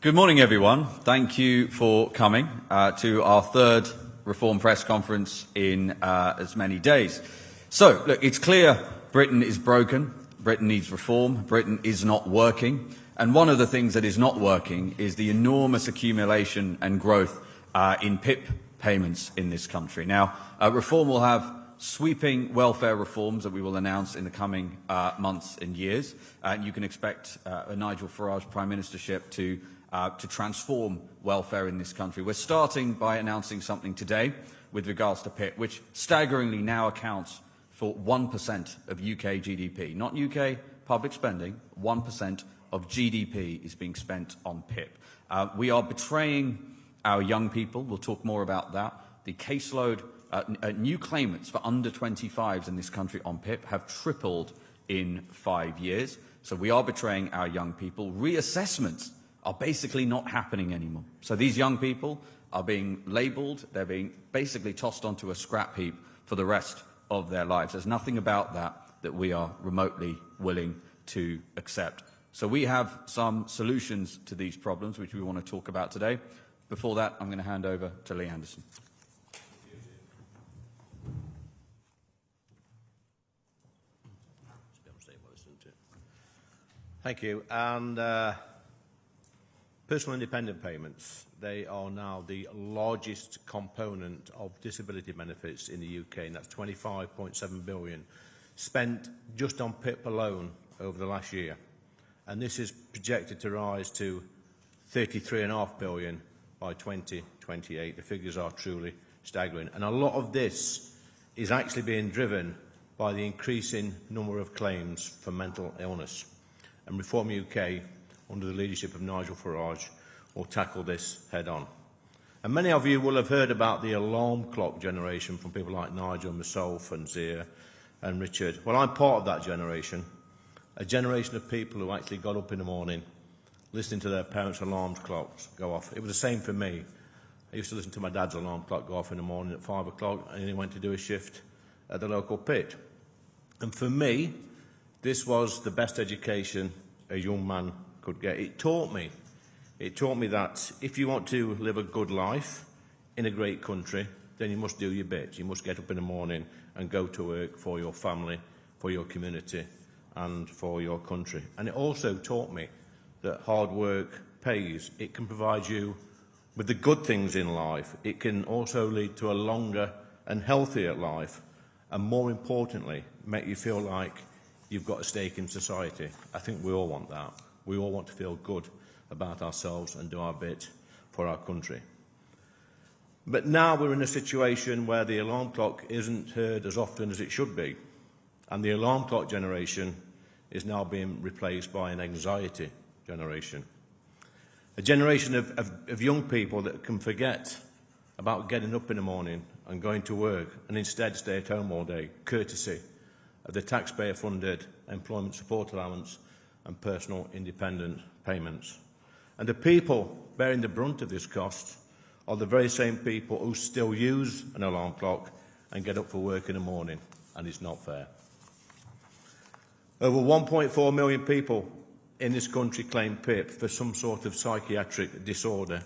Good morning, everyone. Thank you for coming to our third Reform press conference in as many days. So, look, it's clear Britain is broken. Britain needs reform. Britain is not working. And one of the things that is not working is the enormous accumulation and growth in PIP payments in this country. Now, reform will have sweeping welfare reforms that we will announce in the coming months and years. And you can expect a Nigel Farage Prime Ministership to transform welfare in this country. We're starting by announcing something today with regards to PIP, which staggeringly now accounts for 1% of UK GDP. Not UK public spending, 1% of GDP is being spent on PIP. We are betraying our young people. We'll talk more about that. The caseload, new claimants for under 25s in this country on PIP have tripled in 5 years. So we are betraying our young people. Reassessments are basically not happening anymore. So these young people are being labelled, they're being basically tossed onto a scrap heap for the rest of their lives. There's nothing about that we are remotely willing to accept. So we have some solutions to these problems which we want to talk about today. Before that, I'm going to hand over to Lee Anderson. Thank you. And personal independent payments, they are now the largest component of disability benefits in the UK, and that's 25.7 billion spent just on PIP alone over the last year. And this is projected to rise to 33.5 billion by 2028. The figures are truly staggering. And a lot of this is actually being driven by the increasing number of claims for mental illness. And Reform UK, under the leadership of Nigel Farage, will tackle this head-on. And many of you will have heard about the alarm clock generation from people like Nigel, myself and Zia and Richard. Well, I'm part of that generation, a generation of people who actually got up in the morning listening to their parents' alarm clocks go off. It was the same for me. I used to listen to my dad's alarm clock go off in the morning at 5 o'clock, and he went to do a shift at the local pit. And for me, this was the best education a young man could get. It taught me that if you want to live a good life in a great country, then you must do your bit. You must get up in the morning and go to work for your family, for your community and for your country. And it also taught me that hard work pays. It can provide you with the good things in life. It can also lead to a longer and healthier life, and more importantly, make you feel like you've got a stake in society. I think we all want that. We all want to feel good about ourselves and do our bit for our country. But now we're in a situation where the alarm clock isn't heard as often as it should be. And the alarm clock generation is now being replaced by an anxiety generation. A generation of young people that can forget about getting up in the morning and going to work and instead stay at home all day, courtesy of the taxpayer-funded employment support allowance and personal independent payments. And the people bearing the brunt of this cost are the very same people who still use an alarm clock and get up for work in the morning, and it's not fair. Over 1.4 million people in this country claim PIP for some sort of psychiatric disorder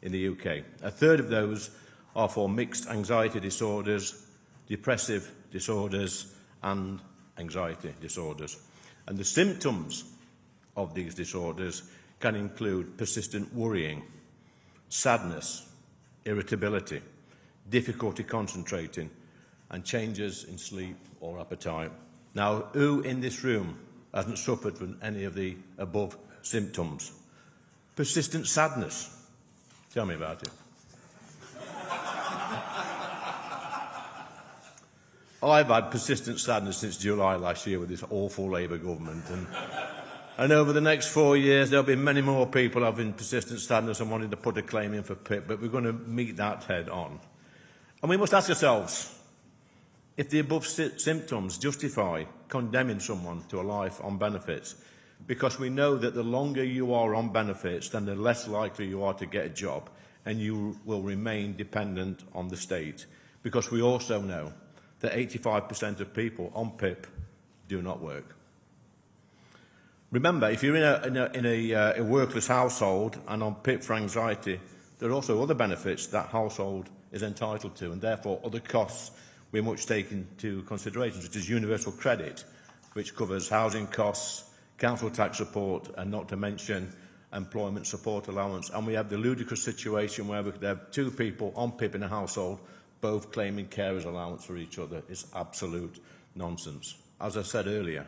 in the UK. A third of those are for mixed anxiety disorders, depressive disorders and anxiety disorders. And the symptoms of these disorders can include persistent worrying, sadness, irritability, difficulty concentrating, and changes in sleep or appetite. Now, who in this room hasn't suffered from any of the above symptoms? Persistent sadness. Tell me about it. I've had persistent sadness since July last year with this awful Labour government. And over the next 4 years, there'll be many more people having persistent sadness and wanting to put a claim in for PIP, but we're going to meet that head on. And we must ask ourselves if the above symptoms justify condemning someone to a life on benefits, because we know that the longer you are on benefits, then the less likely you are to get a job, and you will remain dependent on the state, because we also know that 85% of people on PIP do not work. Remember, if you're in a workless household and on PIP for anxiety, there are also other benefits that household is entitled to, and therefore other costs we must take into consideration, such as universal credit, which covers housing costs, council tax support, and not to mention employment support allowance. And we have the ludicrous situation where we could have two people on PIP in a household, both claiming carers allowance for each other. It's absolute nonsense. As I said earlier,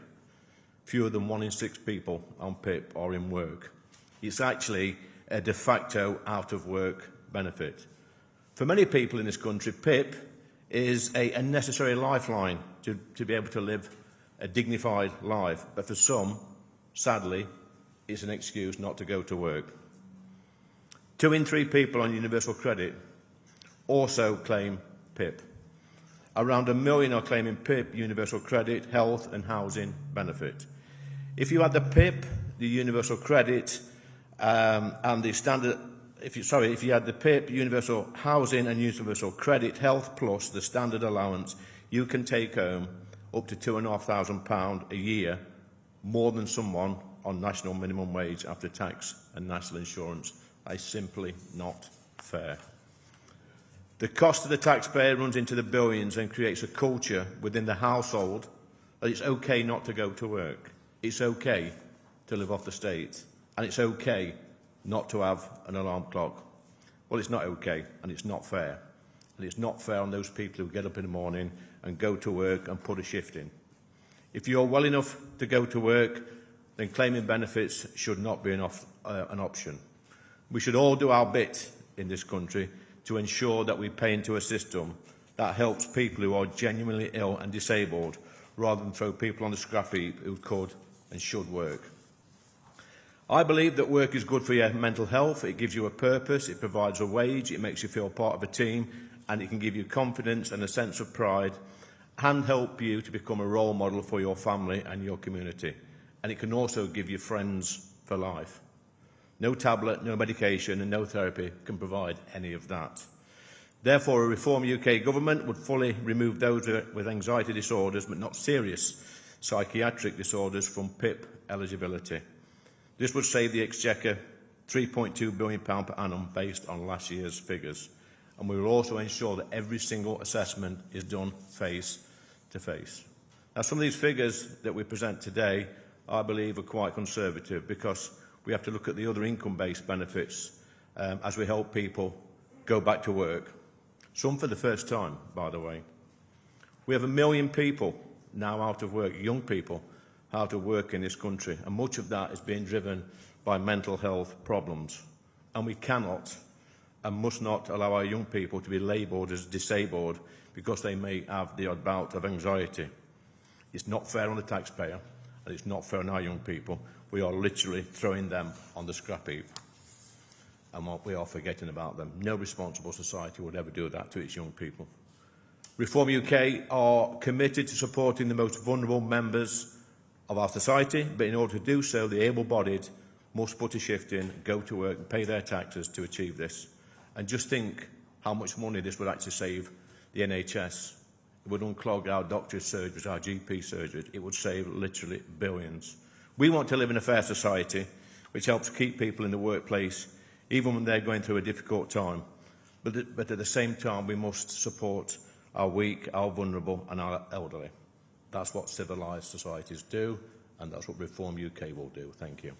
fewer than 1 in 6 people on PIP are in work. It's actually a de facto out-of-work benefit. For many people in this country, PIP is a necessary lifeline to be able to live a dignified life. But for some, sadly, it's an excuse not to go to work. 2 in 3 people on universal credit also claim PIP. Around 1 million are claiming PIP, universal credit, health and housing benefit. If you add the PIP, the universal credit, and the standard, if you add the PIP, universal housing and universal credit, health plus the standard allowance, you can take home up to £2,500 a year, more than someone on national minimum wage after tax and national insurance. That is simply not fair. The cost of the taxpayer runs into the billions and creates a culture within the household that it's okay not to go to work. It's okay to live off the state. And it's okay not to have an alarm clock. Well, it's not okay, and it's not fair. And it's not fair on those people who get up in the morning and go to work and put a shift in. If you're well enough to go to work, then claiming benefits should not be an option. We should all do our bit in this country to ensure that we pay into a system that helps people who are genuinely ill and disabled, rather than throw people on the scrap heap who could and should work. I believe that work is good for your mental health. It gives you a purpose, it provides a wage, it makes you feel part of a team, and it can give you confidence and a sense of pride, and help you to become a role model for your family and your community. And it can also give you friends for life. No tablet, no medication and no therapy can provide any of that. Therefore, a Reform UK government would fully remove those with anxiety disorders, but not serious psychiatric disorders, from PIP eligibility. This would save the Exchequer £3.2 billion per annum based on last year's figures. And we will also ensure that every single assessment is done face to face. Now, some of these figures that we present today, I believe, are quite conservative, because we have to look at the other income-based benefits as we help people go back to work. Some for the first time, by the way. We have 1 million people now out of work, young people out of work in this country, and much of that is being driven by mental health problems. And we cannot and must not allow our young people to be labelled as disabled because they may have the odd bout of anxiety. It's not fair on the taxpayer, and it's not fair on our young people. We are literally throwing them on the scrap heap, and we are forgetting about them. No responsible society would ever do that to its young people. Reform UK are committed to supporting the most vulnerable members of our society, but in order to do so, the able-bodied must put a shift in, go to work and pay their taxes to achieve this. And just think how much money this would actually save the NHS. It would unclog our doctors' surgeries, our GP surgeries. It would save literally billions. We want to live in a fair society which helps keep people in the workplace even when they're going through a difficult time. But at the same time, we must support our weak, our vulnerable and our elderly. That's what civilised societies do, and that's what Reform UK will do. Thank you.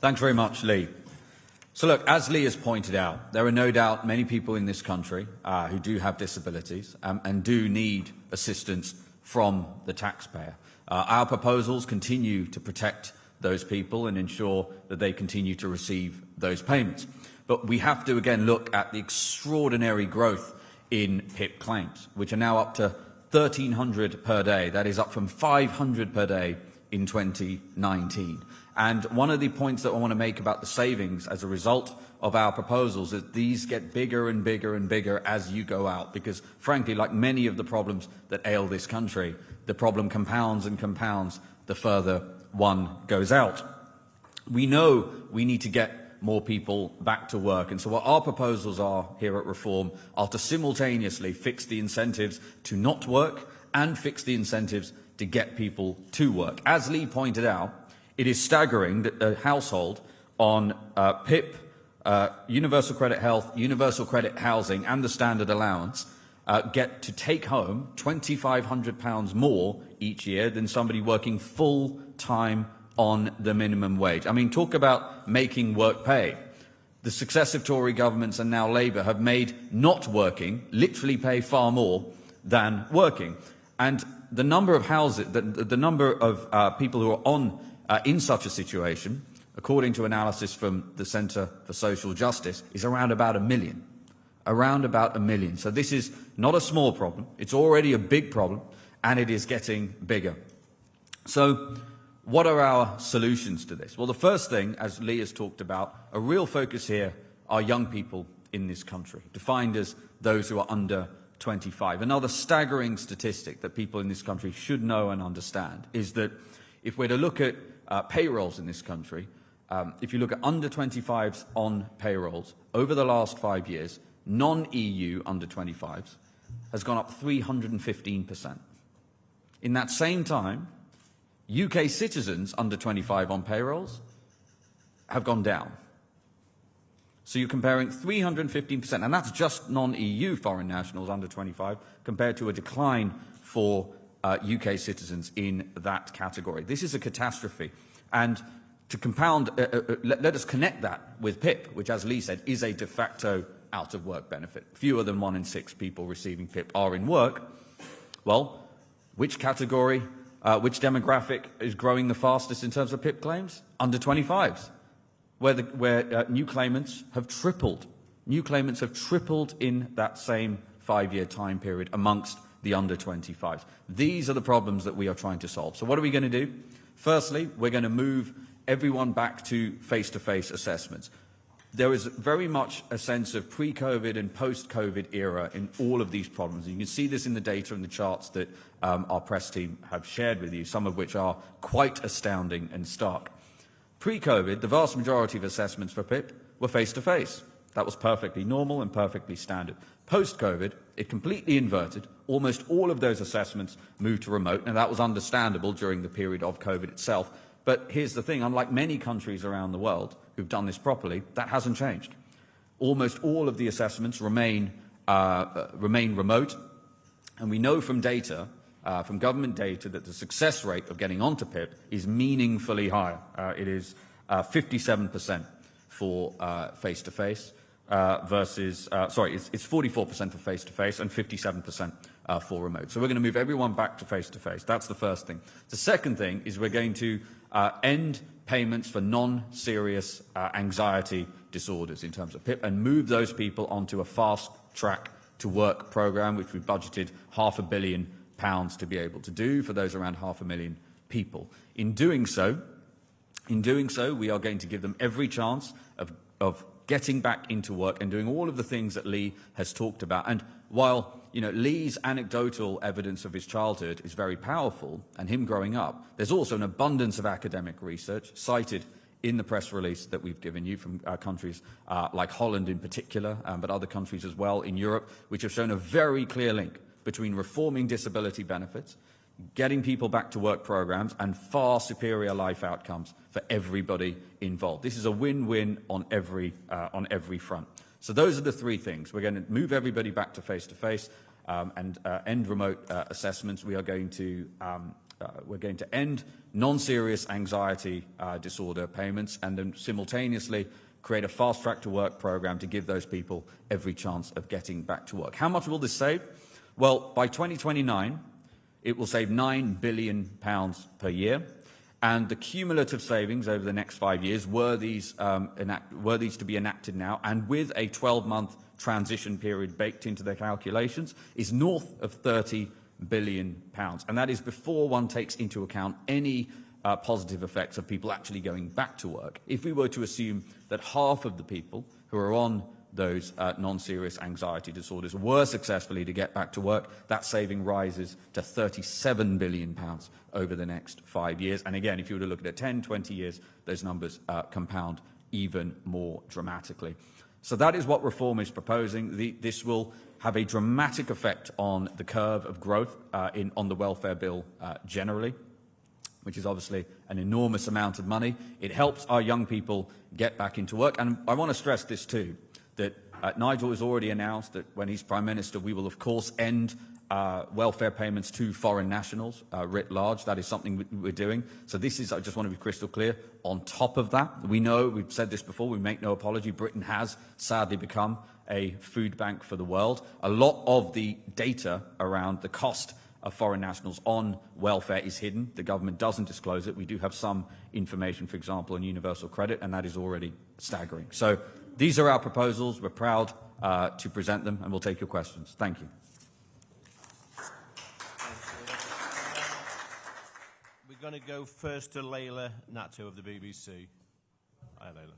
Thanks very much, Lee. So look, as Lee has pointed out, there are no doubt many people in this country who do have disabilities and do need assistance from the taxpayer. Our proposals continue to protect those people and ensure that they continue to receive those payments. But we have to again look at the extraordinary growth in PIP claims, which are now up to 1,300 per day. That is up from 500 per day in 2019. And one of the points that I want to make about the savings as a result of our proposals is these get bigger and bigger and bigger as you go out, because frankly, like many of the problems that ail this country, the problem compounds and compounds the further one goes out. We know we need to get more people back to work. And so what our proposals are here at Reform are to simultaneously fix the incentives to not work and fix the incentives to get people to work. As Lee pointed out, it is staggering that a household on PIP, Universal Credit Health, Universal Credit Housing and the Standard Allowance get to take home £2,500 more each year than somebody working full-time on the minimum wage. I mean, talk about making work pay. The successive Tory governments and now Labour have made not working literally pay far more than working. And the number of the number of people who are on in such a situation, according to analysis from the Centre for Social Justice, is around about 1 million. Around about 1 million. So this is not a small problem. It's already a big problem, and it is getting bigger. So what are our solutions to this? Well, the first thing, as Lee has talked about, a real focus here are young people in this country, defined as those who are under 25. Another staggering statistic that people in this country should know and understand is that if we're to look at payrolls in this country, if you look at under 25s on payrolls, over the last 5 years, non-EU under 25s has gone up 315%. In that same time, UK citizens under 25 on payrolls have gone down. So you're comparing 315%, and that's just non-EU foreign nationals under 25, compared to a decline for UK citizens in that category. This is a catastrophe. And to compound, let us connect that with PIP, which, as Lee said, is a de facto out-of-work benefit. Fewer than 1 in 6 people receiving PIP are in work. Well, which category, which demographic is growing the fastest in terms of PIP claims? Under 25s, where new claimants have tripled. New claimants have tripled in that same 5-year time period amongst the under 25s. These are the problems that we are trying to solve. So what are we going to do? Firstly, we're going to move everyone back to face-to-face assessments. There is very much a sense of pre-COVID and post-COVID era in all of these problems. You can see this in the data and the charts that our press team have shared with you, some of which are quite astounding and stark. Pre-COVID, the vast majority of assessments for PIP were face-to-face. That was perfectly normal and perfectly standard. Post-COVID, it completely inverted. Almost all of those assessments moved to remote, and that was understandable during the period of COVID itself. But here's the thing, unlike many countries around the world who've done this properly, that hasn't changed. Almost all of the assessments remain remote, and we know from data, from government data, that the success rate of getting onto PIP is meaningfully higher. It is 57% for face-to-face versus, it's 44% for face-to-face and 57% for remote. So we're going to move everyone back to face-to-face. That's the first thing. The second thing is we're going to end payments for non-serious anxiety disorders in terms of PIP and move those people onto a fast-track to work programme, which we budgeted £500 million to be able to do for those around 500,000 people. In doing so, we are going to give them every chance of getting back into work and doing all of the things that Lee has talked about. And while Lee's anecdotal evidence of his childhood is very powerful, and him growing up, there's also an abundance of academic research cited in the press release that we've given you from countries like Holland in particular, but other countries as well in Europe, which have shown a very clear link between reforming disability benefits, getting people back to work programs, and far superior life outcomes for everybody involved. This is a win-win on every front. So those are the three things. We're going to move everybody back to face-to-face and end remote assessments. We're going to end non-serious anxiety disorder payments, and then simultaneously create a fast-track to work program to give those people every chance of getting back to work. How much will this save? Well, by 2029, it will save £9 billion per year, and the cumulative savings over the next 5 years, were these to be enacted now, and with a 12-month transition period baked into their calculations, is north of £30 billion. And that is before one takes into account any positive effects of people actually going back to work. If we were to assume that half of the people who are on those non-serious anxiety disorders were successfully to get back to work, that saving rises to £37 billion over the next 5 years. And again, if you were to look at it 10, 20 years, those numbers compound even more dramatically. So that is what reform is proposing. This will have a dramatic effect on the curve of growth on the welfare bill generally, which is obviously an enormous amount of money. It helps our young people get back into work. And I want to stress this too, that Nigel has already announced that when he's Prime Minister, we will of course end welfare payments to foreign nationals writ large. That is something we're doing. So this is, I just want to be crystal clear, on top of that. We know, we've said this before, we make no apology, Britain has sadly become a food bank for the world. A lot of the data around the cost of foreign nationals on welfare is hidden. The government doesn't disclose it. We do have some information, for example, on universal credit, and that is already staggering. So these are our proposals. We're proud to present them, and we'll take your questions. Thank you. We're going to go first to Layla Natto of the BBC. Hi, Layla.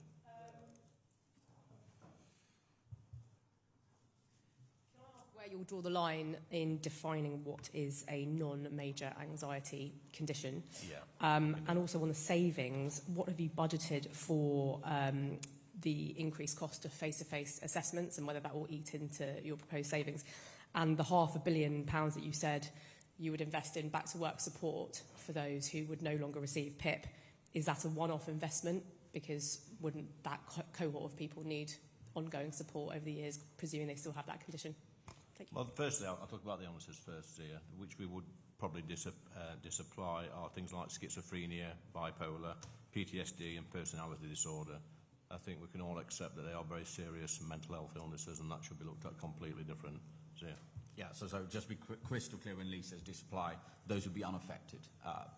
Where you'll draw the line in defining what is a non-major anxiety condition. Yeah. And also on the savings, what have you budgeted for the increased cost of face-to-face assessments and whether that will eat into your proposed savings? And the £500 million that you said you would invest in back-to-work support for those who would no longer receive PIP, is that a one-off investment? Because wouldn't that cohort of people need ongoing support over the years, presuming they still have that condition? Well, firstly, I'll talk about the illnesses first, Zia, which we would probably disapply are things like schizophrenia, bipolar, PTSD and personality disorder. I think we can all accept that they are very serious mental health illnesses and that should be looked at completely different. Zia. Yeah, so just be crystal clear when Lee says disapply, those would be unaffected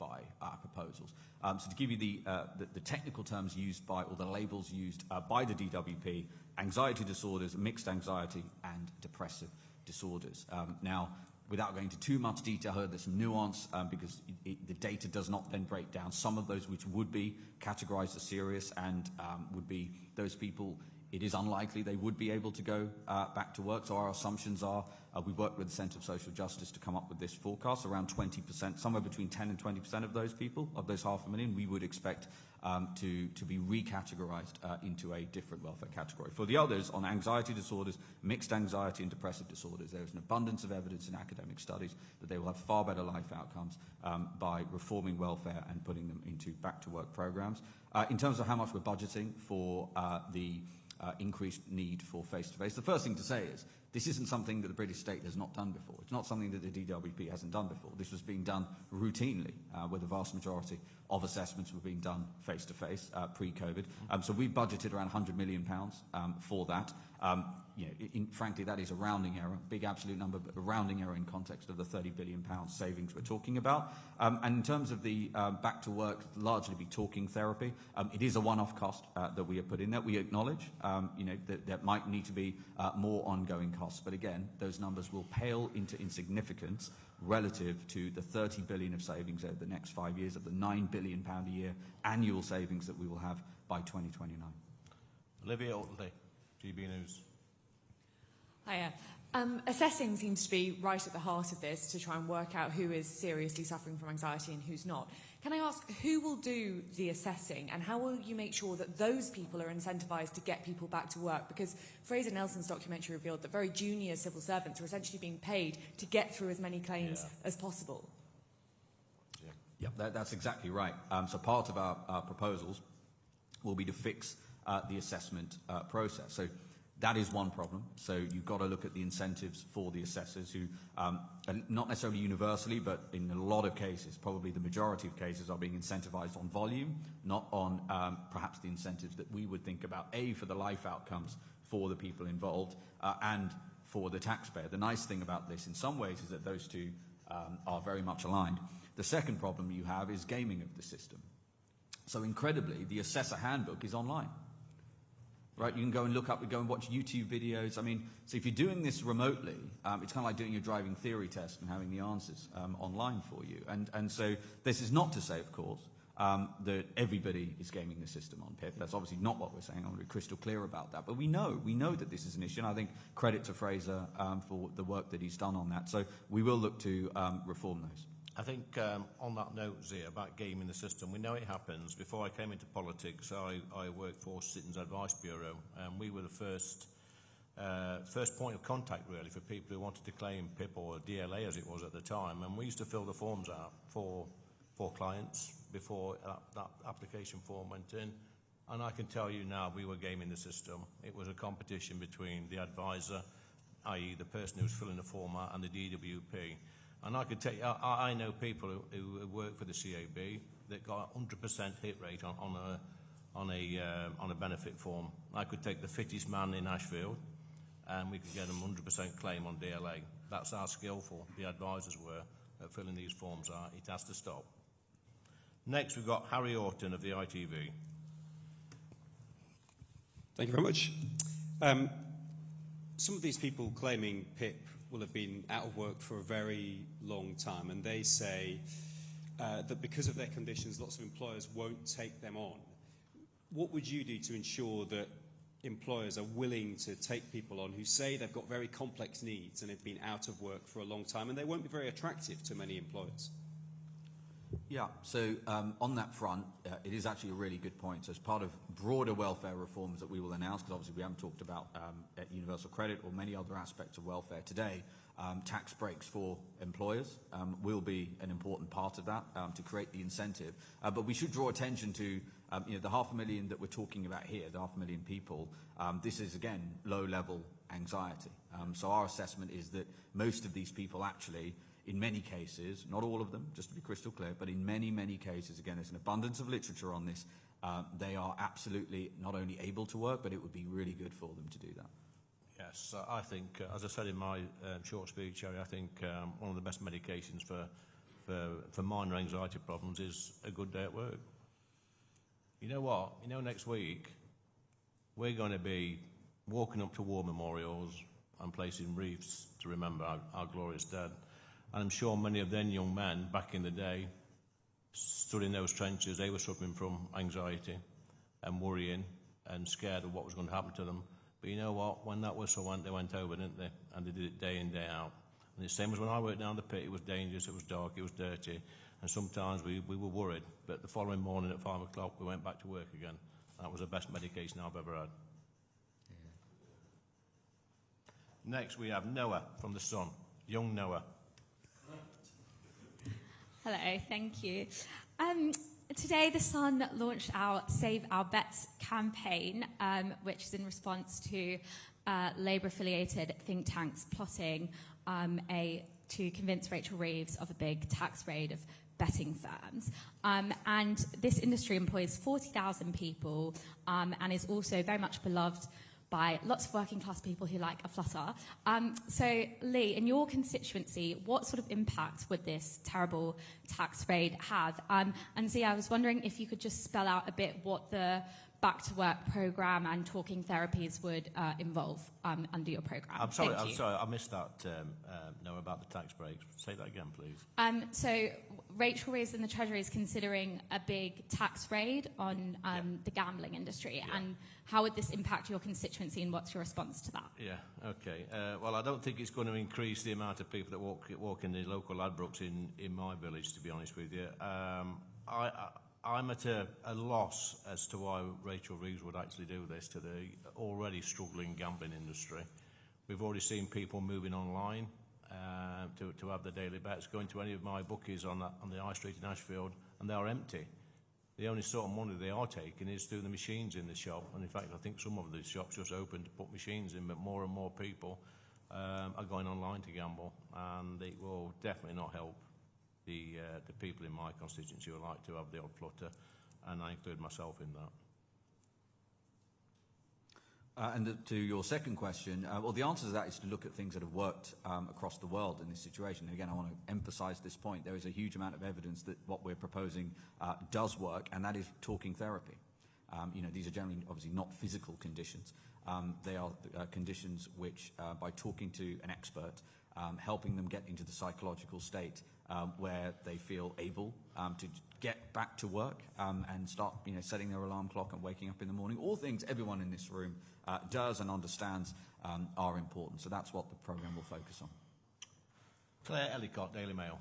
by our proposals. So to give you the technical terms used by, or the labels used by the DWP, anxiety disorders, mixed anxiety and depressive disorders. Now, without going into too much detail, there's some nuance because the data does not then break down some of those which would be categorized as serious and would be those people. It is unlikely they would be able to go back to work. So our assumptions are, we worked with the Centre of Social Justice to come up with this forecast, around 20%, somewhere between 10 and 20% of those people, of those 500,000, we would expect to be recategorized into a different welfare category. For the others, on anxiety disorders, mixed anxiety and depressive disorders, there is an abundance of evidence in academic studies that they will have far better life outcomes by reforming welfare and putting them into back-to-work programs. In terms of how much we're budgeting for the increased need for face-to-face. The first thing to say is this isn't something that the British state has not done before. It's not something that the DWP hasn't done before. This was being done routinely, where the vast majority of assessments were being done face-to-face pre-COVID. So we budgeted around £100 million for that. Frankly, that is a rounding error, big absolute number, but a rounding error in context of the £30 billion savings we're talking about. And in terms of the back to work, largely be talking therapy, it is a one-off cost that we have put in there. We acknowledge, that there might need to be more ongoing costs. But again, those numbers will pale into insignificance relative to the £30 billion of savings over the next 5 years, of the £9 billion a year annual savings that we will have by 2029. Olivia Otley, GB News. Hiya. Assessing seems to be right at the heart of this to try and work out who is seriously suffering from anxiety and who's not. Can I ask, who will do the assessing and how will you make sure that those people are incentivised to get people back to work? Because Fraser Nelson's documentary revealed that very junior civil servants are essentially being paid to get through as many claims as possible. Yeah, that's exactly right. So part of our proposals will be to fix the assessment process. So that is one problem. So you've got to look at the incentives for the assessors who, not necessarily universally, but in a lot of cases, probably the majority of cases, are being incentivised on volume, not on perhaps the incentives that we would think about, A, for the life outcomes for the people involved, and for the taxpayer. The nice thing about this in some ways is that those two are very much aligned. The second problem you have is gaming of the system. So incredibly, the assessor handbook is online. Right, you can go and look up, go and watch YouTube videos. I mean, so if you're doing this remotely, it's kind of like doing your driving theory test and having the answers online for you. And so this is not to say, of course, that everybody is gaming the system on PIP. That's obviously not what we're saying. I want to be crystal clear about that. But we know that this is an issue, and I think credit to Fraser for the work that he's done on that. So we will look to reform those. I think on that note, Zia, about gaming the system, we know it happens. Before I came into politics, I worked for Citizens Advice Bureau, and we were the first point of contact, really, for people who wanted to claim PIP or DLA, as it was at the time. And we used to fill the forms out for clients before that application form went in. And I can tell you now, we were gaming the system. It was a competition between the advisor, i.e. the person who was filling the form out, and the DWP. And I could tell you, I know people who work for the CAB that got a 100% hit rate on a benefit form. I could take the fittest man in Ashfield, and we could get them 100% claim on DLA. That's how skillful the advisors were at filling these forms out. It has to stop. Next, we've got Harry Orton of the ITV. Thank you very much. Some of these people claiming PIP will have been out of work for a very long time, and they say that because of their conditions, lots of employers won't take them on. What would you do to ensure that employers are willing to take people on who say they've got very complex needs and have been out of work for a long time, and they won't be very attractive to many employers? Yeah, so on that front, it is actually a really good point. So as part of broader welfare reforms that we will announce, because obviously we haven't talked about universal credit or many other aspects of welfare today, tax breaks for employers will be an important part of that to create the incentive. But we should draw attention to the 500,000 that we're talking about here, the 500,000 people. This is, again, low-level anxiety. So our assessment is that most of these people actually, in many cases, not all of them, just to be crystal clear, but in many, many cases, again, there's an abundance of literature on this, they are absolutely not only able to work, but it would be really good for them to do that. Yes, I think, as I said in my short speech, Harry, I think one of the best medications for minor anxiety problems is a good day at work. You know what? You know, next week, we're going to be walking up to war memorials and placing wreaths to remember our glorious dead. And I'm sure many of them young men back in the day stood in those trenches. They were suffering from anxiety and worrying and scared of what was going to happen to them. But you know what? When that whistle went, they went over, didn't they? And they did it day in, day out. And it's the same as when I worked down the pit. It was dangerous, it was dark, it was dirty. And sometimes we were worried. But the following morning at 5 o'clock, we went back to work again. That was the best medication I've ever had. Yeah. Next, we have Noah from The Sun. Young Noah. Hello, thank you. Today, The Sun launched our Save Our Bets campaign, which is in response to Labour-affiliated think tanks plotting to convince Rachel Reeves of a big tax raid of betting firms. And this industry employs 40,000 people and is also very much beloved by lots of working class people who like a flutter. So, Lee, in your constituency, what sort of impact would this terrible tax raid have? And Zia, I was wondering if you could just spell out a bit what the back to work programme and talking therapies would involve under your programme. I'm sorry, I missed that, Noah, about the tax breaks. Say that again, please. So Rachel Reeves in the Treasury is considering a big tax raid on the gambling industry. Yeah. And how would this impact your constituency, and what's your response to that? Yeah, okay. Well, I don't think it's going to increase the amount of people that walk in the local Ladbrokes in my village, to be honest with you. I'm at a loss as to why Rachel Reeves would actually do this to the already struggling gambling industry. We've already seen people moving online to have their daily bets, going to any of my bookies on the High Street in Ashfield, and they are empty. The only sort of money they are taking is through the machines in the shop, and in fact I think some of the shops just open to put machines in, but more and more people are going online to gamble, and it will definitely not help the people in my constituency who like to have the odd flutter, and I include myself in that. And to your second question, well, the answer to that is to look at things that have worked across the world in this situation. And again, I want to emphasise this point. There is a huge amount of evidence that what we're proposing does work, and that is talking therapy. These are generally, obviously, not physical conditions. They are conditions which, by talking to an expert, helping them get into the psychological state where they feel able to get back to work and start, setting their alarm clock and waking up in the morning. All things everyone in this room does and understands are important. So that's what the programme will focus on. Claire Ellicott, Daily Mail.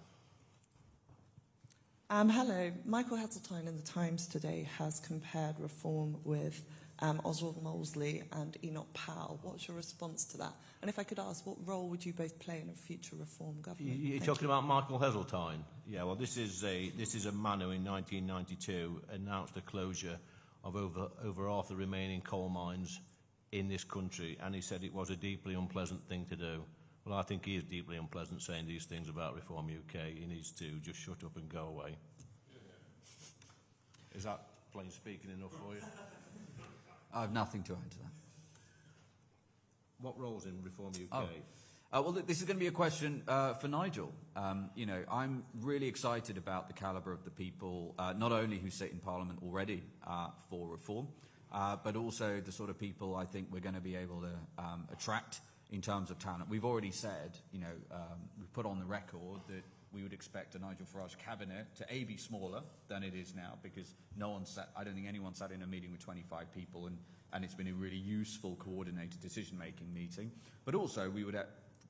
Hello. Michael Heseltine in The Times today has compared reform with Oswald Mosley and Enoch Powell. What's your response to that? And if I could ask, what role would you both play in a future reform government? You're talking about Michael Heseltine? Yeah, well, this is a man who in 1992 announced the closure of over half the remaining coal mines in this country, and he said it was a deeply unpleasant thing to do. Well, I think he is deeply unpleasant saying these things about Reform UK. He needs to just shut up and go away. Is that plain speaking enough for you? I have nothing to add to that. What roles in Reform UK? Well, this is going to be a question for Nigel. I'm really excited about the calibre of the people, not only who sit in Parliament already for reform, but also the sort of people I think we're going to be able to attract in terms of talent. We've already said, we've put on the record that we would expect a Nigel Farage cabinet to be smaller than it is now, because I don't think anyone sat in a meeting with 25 people, and it's been a really useful coordinated decision-making meeting. But also we would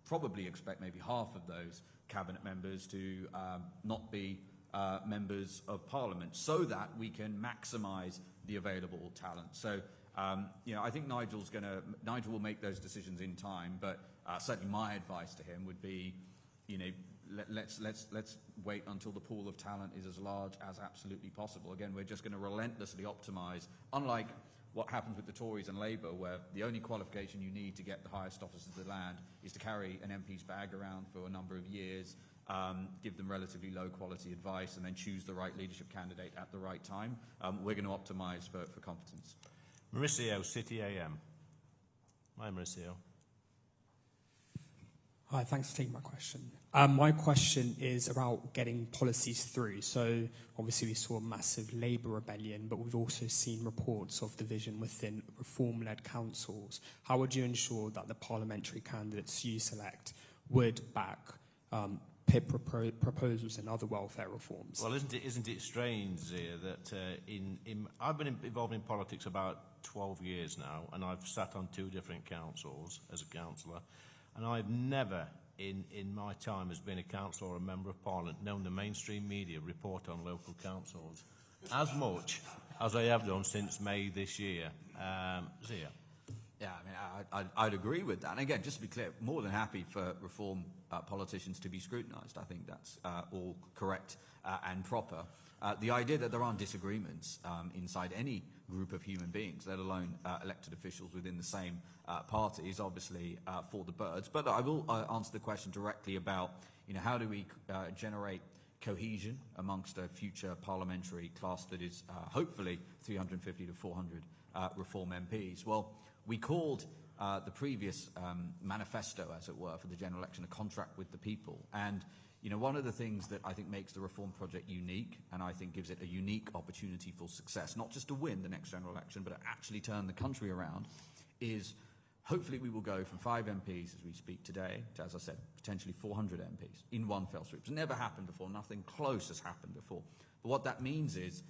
probably expect maybe half of those cabinet members to not be members of Parliament, so that we can maximise the available talent. So, I think Nigel will make those decisions in time, but certainly my advice to him would be, let's wait until the pool of talent is as large as absolutely possible. Again, we're just going to relentlessly optimise, unlike what happens with the Tories and Labour, where the only qualification you need to get the highest office of the land is to carry an MP's bag around for a number of years, give them relatively low quality advice, and then choose the right leadership candidate at the right time. We're going to optimise for competence. Mauricio, City AM. Hi, Mauricio. Hi, thanks for taking my question. My question is about getting policies through. So obviously we saw a massive Labour rebellion, but we've also seen reports of division within reform-led councils. How would you ensure that the parliamentary candidates you select would back PIP proposals and other welfare reforms? Well, isn't it strange, Zia, that I've been involved in politics about 12 years now, and I've sat on 2 different councils as a councillor, and I've never in my time as being a councillor or a member of Parliament known the mainstream media report on local councils as much as I have done since May this year. Zia? Yeah, I'd agree with that. And again, just to be clear, more than happy for reform politicians to be scrutinised. I think that's all correct and proper. The idea that there aren't disagreements inside any group of human beings, let alone elected officials within the same party, is obviously for the birds. But I will answer the question directly about, how do we generate cohesion amongst a future parliamentary class that is hopefully 350 to 400 reform MPs. Well, we called the previous manifesto, as it were, for the general election, a contract with the people. And one of the things that I think makes the reform project unique, and I think gives it a unique opportunity for success, not just to win the next general election, but to actually turn the country around, is hopefully we will go from 5 MPs as we speak today to, as I said, potentially 400 MPs in one fell swoop. It's never happened before. Nothing close has happened before. But what that means is,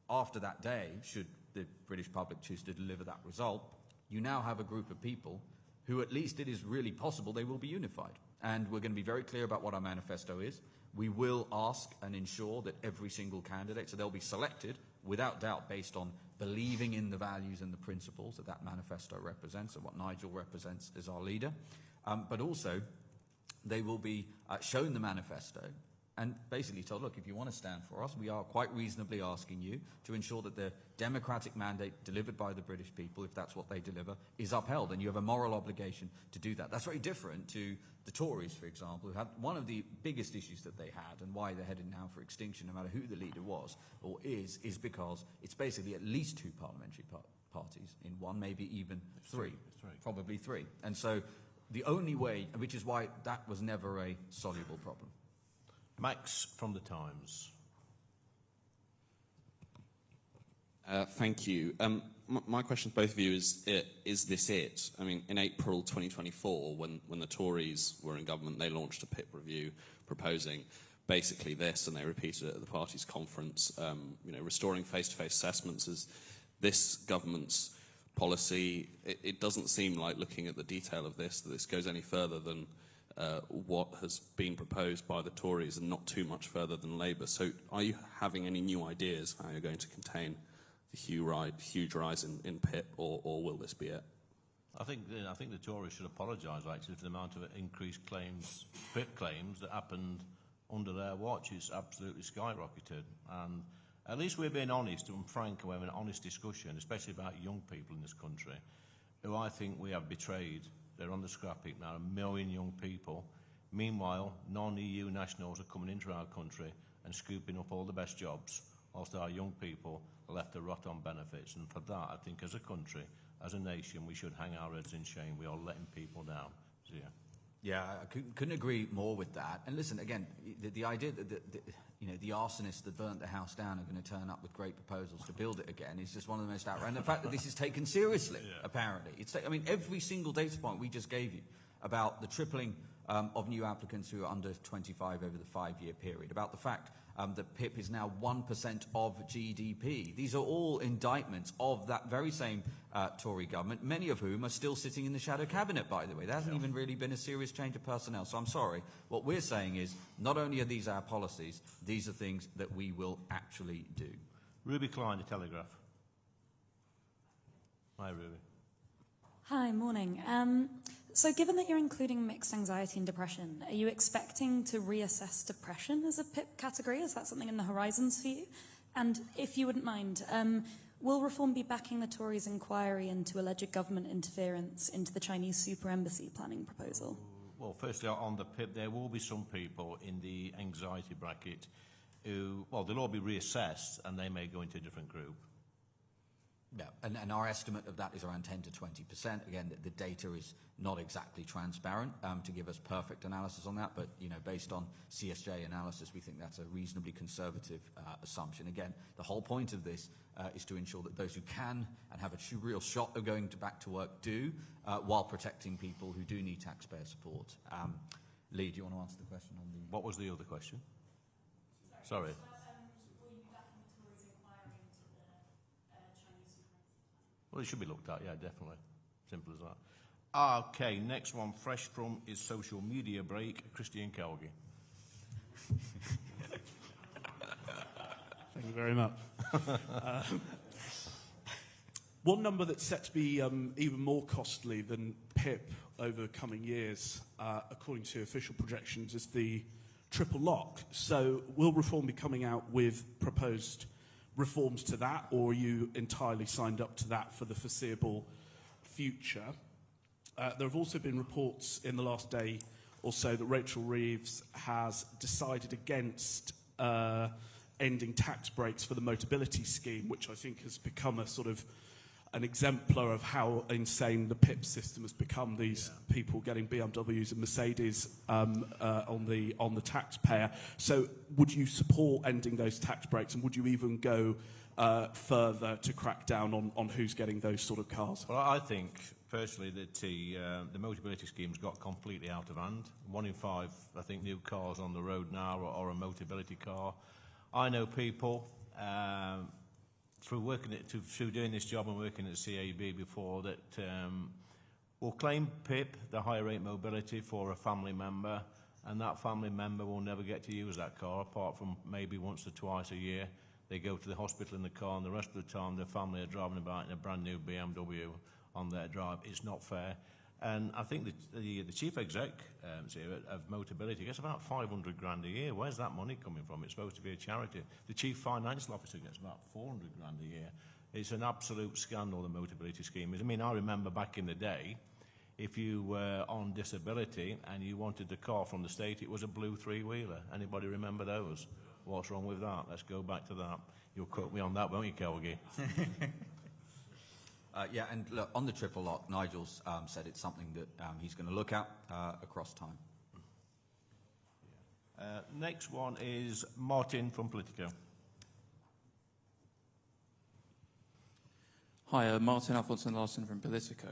after that day, should the British public choose to deliver that result, you now have a group of people who, at least it is really possible, they will be unified. And we're going to be very clear about what our manifesto is. We will ask and ensure that every single candidate, so they'll be selected, without doubt, based on believing in the values and the principles that that manifesto represents and what Nigel represents as our leader. But also, they will be shown the manifesto and basically told, look, if you want to stand for us, we are quite reasonably asking you to ensure that the democratic mandate delivered by the British people, if that's what they deliver, is upheld, and you have a moral obligation to do that. That's very different to the Tories, for example, who had one of the biggest issues that they had, and why they're headed now for extinction, no matter who the leader was or is because it's basically at least 2 parliamentary parties in one, maybe even 3, probably 3. And so the only way, which is why that was never a soluble problem. Max from The Times. Thank you. My question to both of you is this it? I mean, in April 2024, when the Tories were in government, they launched a PIP review proposing basically this, and they repeated it at the party's conference, restoring face-to-face assessments is this government's policy. It doesn't seem like, looking at the detail of this, that this goes any further than what has been proposed by the Tories and not too much further than Labour. So are you having any new ideas how you're going to contain the huge rise in PIP, or will this be it? I think the Tories should apologise actually for the amount of increased claims, PIP claims, that happened under their watch. It's absolutely skyrocketed, and at least we're being honest and frank, and we're having an honest discussion, especially about young people in this country, who I think we have betrayed. They're on the scrap heap now, 1 million young people. Meanwhile, non-EU nationals are coming into our country and scooping up all the best jobs, whilst our young people are left to rot on benefits. And for that, I think as a country, as a nation, we should hang our heads in shame. We are letting people down. Zia. Yeah, I couldn't agree more with that. And listen, again, the idea that the arsonists that burnt the house down are going to turn up with great proposals to build it again is just one of the most outrageous. And the fact that this is taken seriously, apparently. I mean, every single data point we just gave you about the tripling of new applicants who are under 25 over the 5-year period, about the fact that PIP is now 1% of GDP. These are all indictments of that very same Tory government, many of whom are still sitting in the shadow cabinet, by the way. There hasn't even really been a serious change of personnel. So I'm sorry. What we're saying is, not only are these our policies, these are things that we will actually do. Ruby Klein, The Telegraph. Hi, Ruby. Hi, morning. So given that you're including mixed anxiety and depression, are you expecting to reassess depression as a PIP category? Is that something in the horizons for you? And if you wouldn't mind, will Reform be backing the Tories' inquiry into alleged government interference into the Chinese super embassy planning proposal? Well, firstly, on the PIP, there will be some people in the anxiety bracket who, well, they'll all be reassessed and they may go into a different group. Yeah, and our estimate of that is around 10 to 20%. Again, the data is not exactly transparent to give us perfect analysis on that, but based on CSJ analysis, we think that's a reasonably conservative assumption. Again, the whole point of this is to ensure that those who can and have a real shot of going back to work do, while protecting people who do need taxpayer support. Lee, do you want to answer the question on the... What was the other question? Sorry. Well, it should be looked at, yeah, definitely. Simple as that. Okay, next one, fresh from his social media break, Christian Kelgi. Thank you very much. One number that's set to be even more costly than PIP over the coming years, according to official projections, is the triple lock. So will Reform be coming out with proposed reforms to that, or are you entirely signed up to that for the foreseeable future? There have also been reports in the last day or so that Rachel Reeves has decided against ending tax breaks for the Motability scheme, which I think has become a sort of an exemplar of how insane the PIP system has become. These people getting BMWs and Mercedes on the taxpayer. So would you support ending those tax breaks, and would you even go further to crack down on who's getting those sort of cars? Well, I think personally that the Motability scheme's got completely out of hand. 1 in 5, I think, new cars on the road now are a Motability car. I know people through doing this job and working at CAB before that will claim PIP, the higher rate mobility, for a family member, and that family member will never get to use that car apart from maybe once or twice a year. They go to the hospital in the car, and the rest of the time their family are driving about in a brand new BMW on their drive. It's not fair. And I think the chief exec of Motability gets about 500 grand a year. Where's that money coming from? It's supposed to be a charity. The chief financial officer gets about 400 grand a year. It's an absolute scandal, the Motability scheme. I mean, I remember back in the day, if you were on disability and you wanted a car from the state, it was a blue 3-wheeler. Anybody remember those? What's wrong with that? Let's go back to that. You'll cut me on that, won't you, Kelgi? Yeah, and look, on the triple lock, Nigel's said it's something that he's going to look at across time. Next one is Martin from Politico. Hi, Martin Alfonso-Larsen from Politico.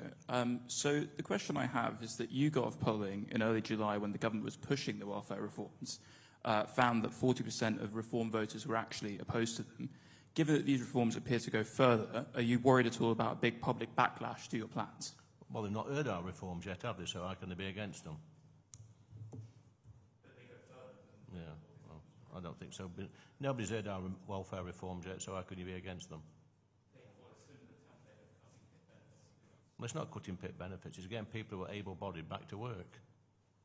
So the question I have is that YouGov polling in early July, when the government was pushing the welfare reforms, found that 40% of Reform voters were actually opposed to them. Given that these reforms appear to go further, are you worried at all about a big public backlash to your plans? Well, they've not heard our reforms yet, have they? So how can they be against them? I don't think so. But nobody's heard our welfare reforms yet, so how could you be against them? Well, it's not cutting PIP benefits. It's getting people who are able-bodied back to work.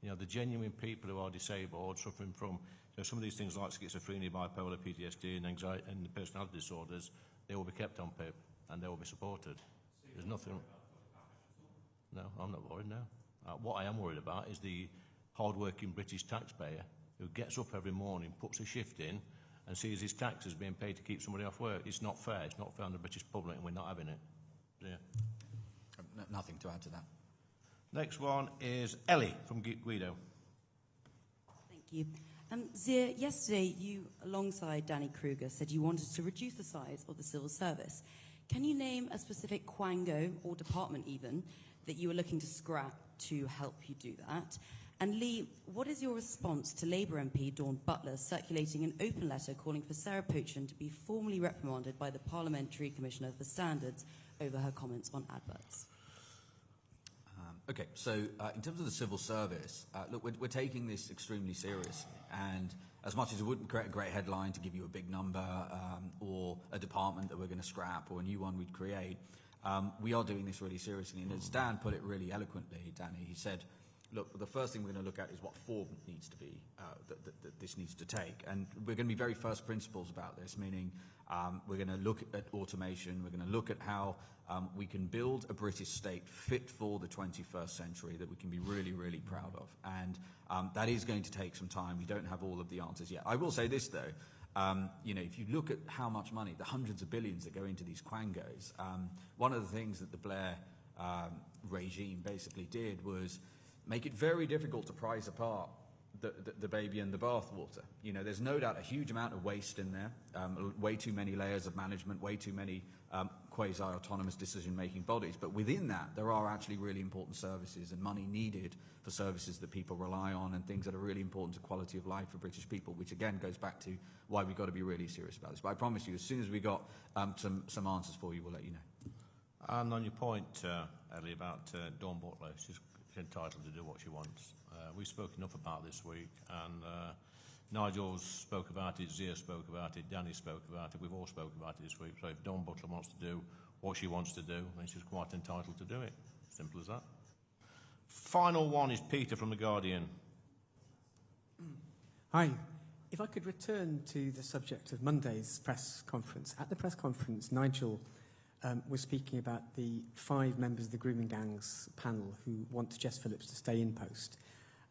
You know, the genuine people who are disabled, suffering from some of these things like schizophrenia, bipolar, PTSD, and anxiety and personality disorders, they will be kept on PIP and they will be supported. There's nothing. No, I'm not worried now. What I am worried about is the hard-working British taxpayer who gets up every morning, puts a shift in, and sees his taxes being paid to keep somebody off work. It's not fair. It's not fair on the British public, and we're not having it. Yeah. Nothing to add to that. Next one is Ellie from Guido. Thank you. Zia, yesterday you, alongside Danny Kruger, said you wanted to reduce the size of the civil service. Can you name a specific quango, or department even, that you were looking to scrap to help you do that? And Lee, what is your response to Labour MP Dawn Butler circulating an open letter calling for Sarah Pochen to be formally reprimanded by the Parliamentary Commissioner for Standards over her comments on adverts? Okay, so in terms of the civil service, look, we're taking this extremely seriously, and as much as it wouldn't create a great headline to give you a big number or a department that we're going to scrap or a new one we'd create, we are doing this really seriously. And as Dan put it really eloquently, Danny, he said, look, the first thing we're going to look at is what form needs to be, that this needs to take. And we're going to be very first principles about this, meaning we're going to look at automation, we're going to look at how we can build a British state fit for the 21st century that we can be really, really proud of. And that is going to take some time. We don't have all of the answers yet. I will say this, though. You know, if you look at how much money, the hundreds of billions that go into these quangos, one of the things that the Blair regime basically did was make it very difficult to prize apart the baby and the bathwater. You know, there's no doubt a huge amount of waste in there, way too many layers of management, way too many quasi-autonomous decision-making bodies. But within that, there are actually really important services and money needed for services that people rely on and things that are really important to quality of life for British people, which again goes back to why we've got to be really serious about this. But I promise you, as soon as we got some answers for you, we'll let you know. And on your point, Ellie, about Dawn Butler, she's entitled to do what she wants. We've spoken enough about this week, and Nigel spoke about it, Zia spoke about it, Danny spoke about it, we've all spoken about it this week. So if Dawn Butler wants to do what she wants to do, then she's quite entitled to do it. Simple as that. Final one is Peter from The Guardian. Hi. If I could return to the subject of Monday's press conference. At the press conference, Nigel was speaking about the 5 members of the grooming gangs panel who want Jess Phillips to stay in post.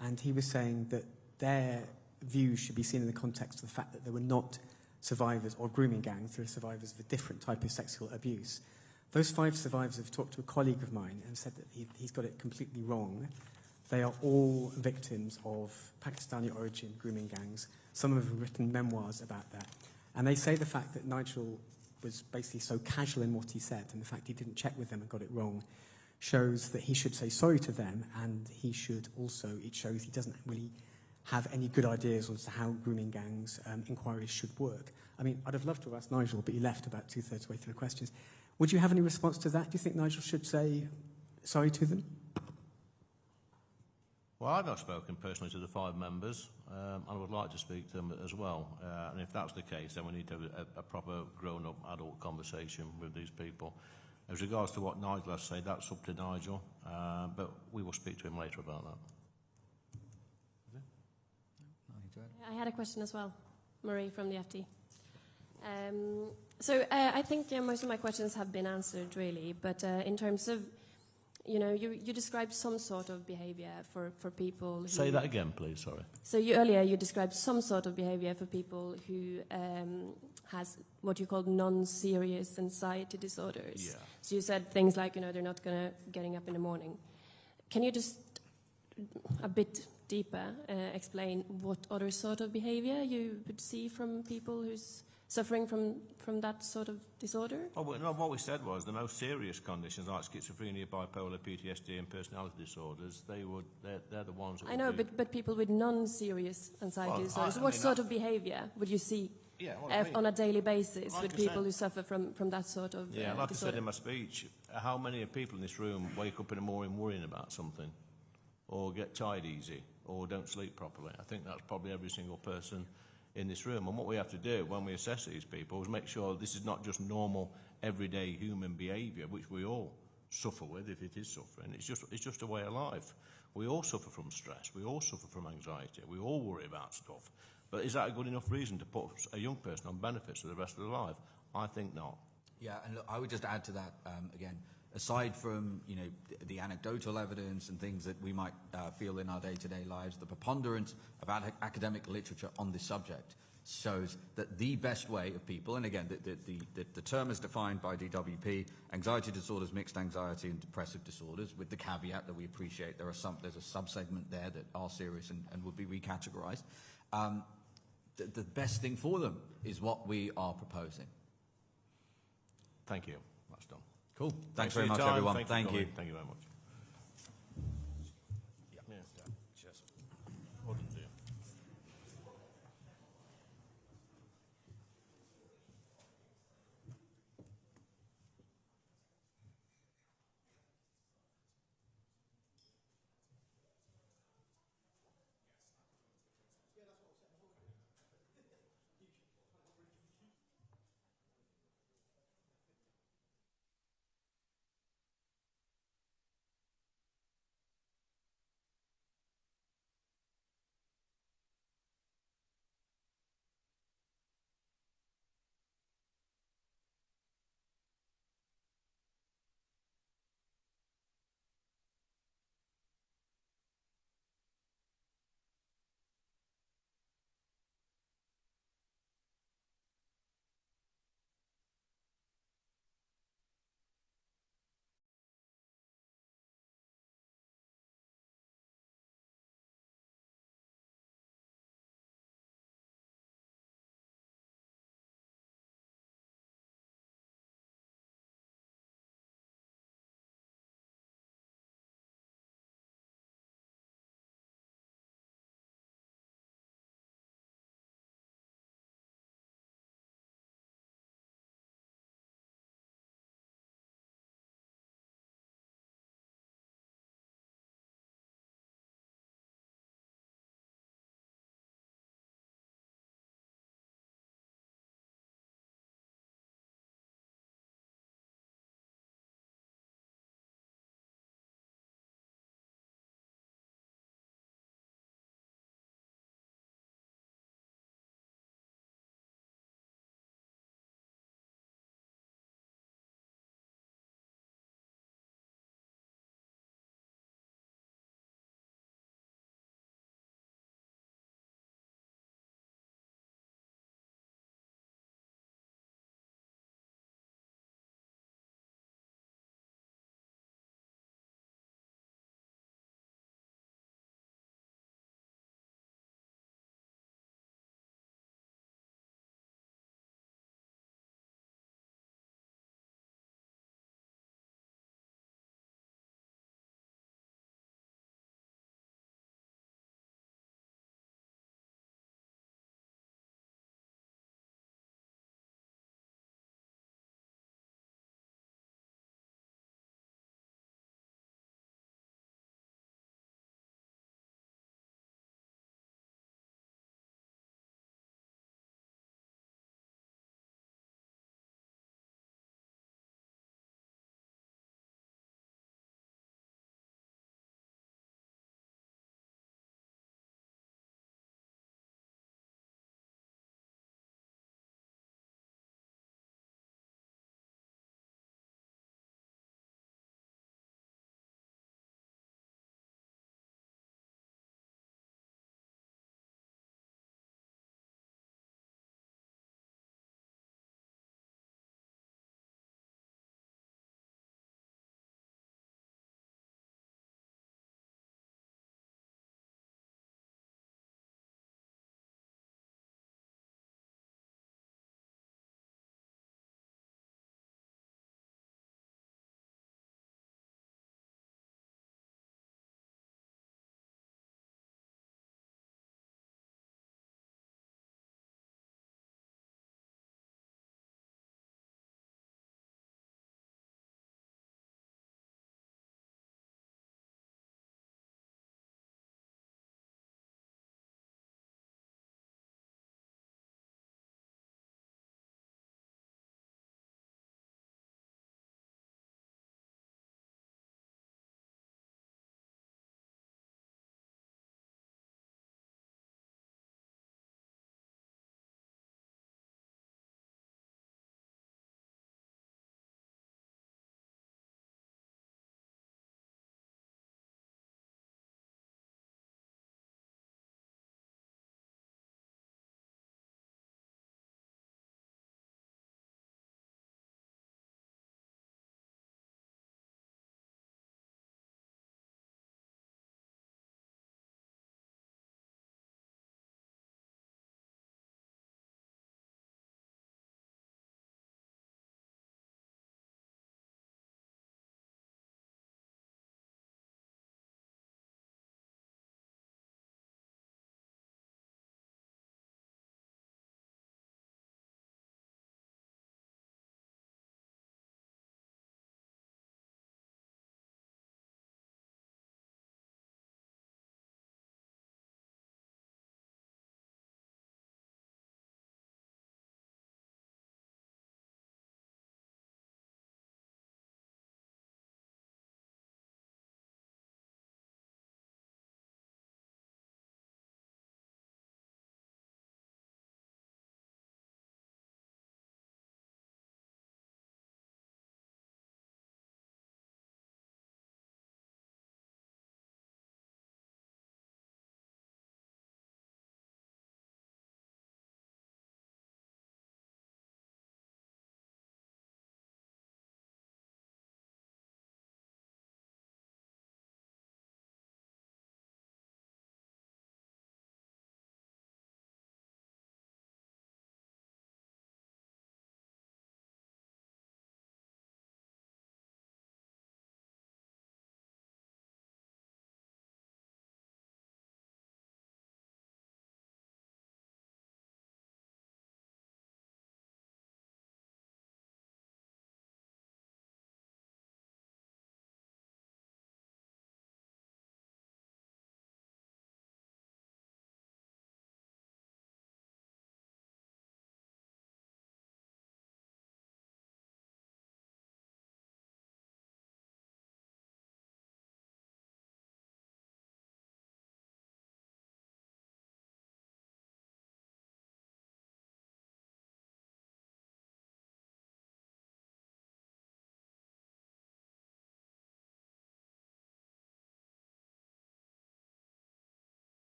And he was saying that their views should be seen in the context of the fact that they were not survivors of grooming gangs, they were survivors of a different type of sexual abuse. Those 5 survivors have talked to a colleague of mine and said that he's got it completely wrong. They are all victims of Pakistani origin grooming gangs. Some of them have written memoirs about that. And they say the fact that Nigel was basically so casual in what he said, and the fact he didn't check with them and got it wrong, shows that he should say sorry to them, and he should also, it shows he doesn't really have any good ideas as to how grooming gangs inquiries should work. I mean, I'd have loved to have asked Nigel, but he left about 2/3 way through the questions. Would you have any response to that? Do you think Nigel should say sorry to them? Well, I've not spoken personally to the 5 members. I would like to speak to them as well. And if that's the case, then we need to have a proper grown-up adult conversation with these people. As regards to what Nigel has said, that's up to Nigel, but we will speak to him later about that. I had a question as well, Marie from the FT. I think most of my questions have been answered, really, but in terms of, you know, you described some sort of behaviour for people who... Say that again, please, sorry. So earlier you described some sort of behaviour for people who has what you called non-serious anxiety disorders. Yeah. So you said things like, you know, they're not getting up in the morning. Can you just, a bit deeper, explain what other sort of behaviour you would see from people who's suffering from that sort of disorder? Well, no, what we said was the most serious conditions like schizophrenia, bipolar, PTSD and personality disorders, they're the ones that I know, but people with non-serious anxiety disorders, what sort of behaviour would you see on a daily basis with people who suffer from that sort of like disorder? I said in my speech, how many people in this room wake up in the morning worrying about something, or get tired easy, or don't sleep properly? I think that's probably every single person in this room. And what we have to do when we assess these people is make sure this is not just normal, everyday human behaviour, which we all suffer with if it is suffering. It's just a way of life. We all suffer from stress. We all suffer from anxiety. We all worry about stuff. But is that a good enough reason to put a young person on benefits for the rest of their life? I think not. Yeah, and look, I would just add to that, again, aside from, you know, the anecdotal evidence and things that we might feel in our day-to-day lives, the preponderance of academic literature on this subject shows that the best way of people, and again, the term is defined by DWP, anxiety disorders, mixed anxiety and depressive disorders, with the caveat that we appreciate there's a sub-segment there that are serious and would be recategorized. The best thing for them is what we are proposing. Thank you. That's done. Cool. Thanks very much, everyone. Thank you. Thank you very much.